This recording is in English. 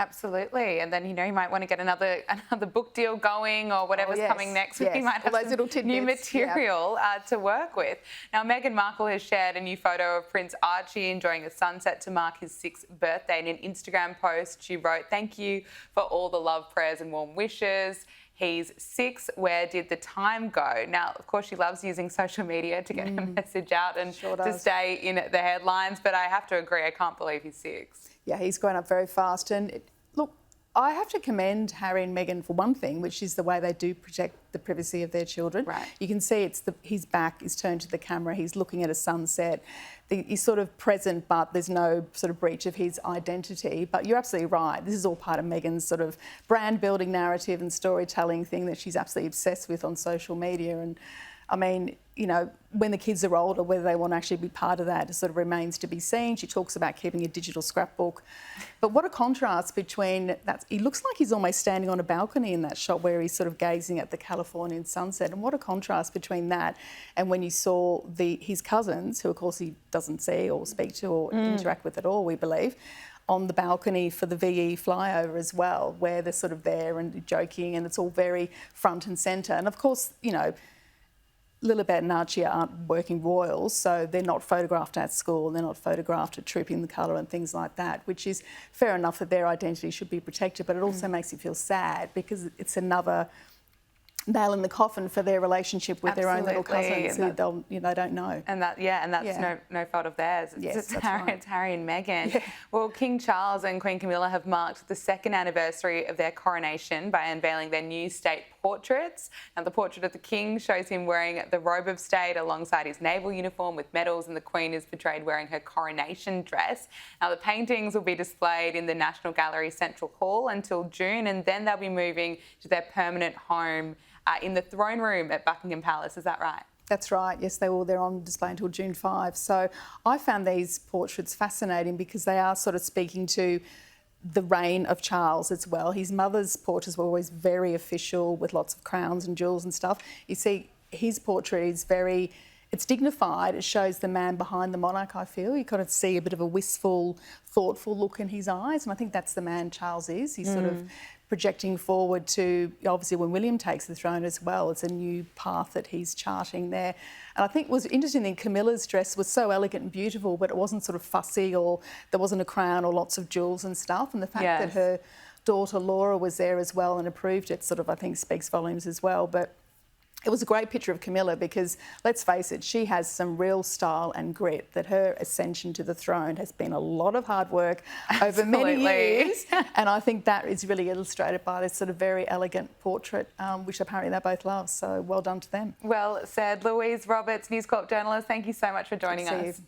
Absolutely. And then, you might want to get another book deal going or whatever's coming next. Yes. We might have all those little tidbits, new material to work with. Now, Meghan Markle has shared a new photo of Prince Archie enjoying a sunset to mark his 6th birthday. In an Instagram post, she wrote, "Thank you for all the love, prayers and warm wishes. He's 6. Where did the time go?" Now, of course, she loves using social media to get her message out and to stay in the headlines. But I have to agree, I can't believe he's 6. Yeah, he's grown up very fast. And look, I have to commend Harry and Meghan for one thing, which is the way they do protect the privacy of their children. Right. You can see his back is turned to the camera. He's looking at a sunset. He's sort of present, but there's no sort of breach of his identity. But you're absolutely right. This is all part of Meghan's sort of brand building narrative and storytelling thing that she's absolutely obsessed with on social media. And I mean, when the kids are older, whether they want to actually be part of that, it sort of remains to be seen. She talks about keeping a digital scrapbook. But what a contrast between that. He looks like he's almost standing on a balcony in that shot where he's sort of gazing at the Californian sunset. And what a contrast between that and when you saw his cousins, who of course he doesn't see or speak to or interact with at all, we believe, on the balcony for the VE flyover as well, where they're sort of there and joking, and it's all very front and centre. And of course, Lilibet and Archie aren't working royals, so they're not photographed at school, they're not photographed at Trooping the Colour and things like that, which is fair enough that their identity should be protected, but it also makes you feel sad because it's another nail in the coffin for their relationship with their own little cousins who they don't know. And that's no fault of theirs. It's Harry and Meghan. Yeah. Well, King Charles and Queen Camilla have marked the 2nd anniversary of their coronation by unveiling their new state portraits. Now, the portrait of the King shows him wearing the robe of state alongside his naval uniform with medals, and the Queen is portrayed wearing her coronation dress. Now, the paintings will be displayed in the National Gallery Central Hall until June, and then they'll be moving to their permanent home in the throne room at Buckingham Palace. Is that right? That's right. Yes, they're on display until June 5. So I found these portraits fascinating because they are sort of speaking to the reign of Charles as well. His mother's portraits were always very official with lots of crowns and jewels and stuff. You see, his portrait is it's dignified. It shows the man behind the monarch, I feel. You kind of see a bit of a wistful, thoughtful look in his eyes. And I think that's the man Charles is. He's sort of projecting forward to, obviously, when William takes the throne as well. It's a new path that he's charting there. And I think what was interesting in Camilla's dress was so elegant and beautiful, but it wasn't sort of fussy, or there wasn't a crown or lots of jewels and stuff. And the fact that her daughter Laura was there as well and approved it sort of, I think, speaks volumes as well. But it was a great picture of Camilla because, let's face it, she has some real style and grit. That her ascension to the throne has been a lot of hard work over many years. And I think that is really illustrated by this sort of very elegant portrait, which apparently they both love. So well done to them. Well said. Louise Roberts, News Corp journalist, thank you so much for joining us.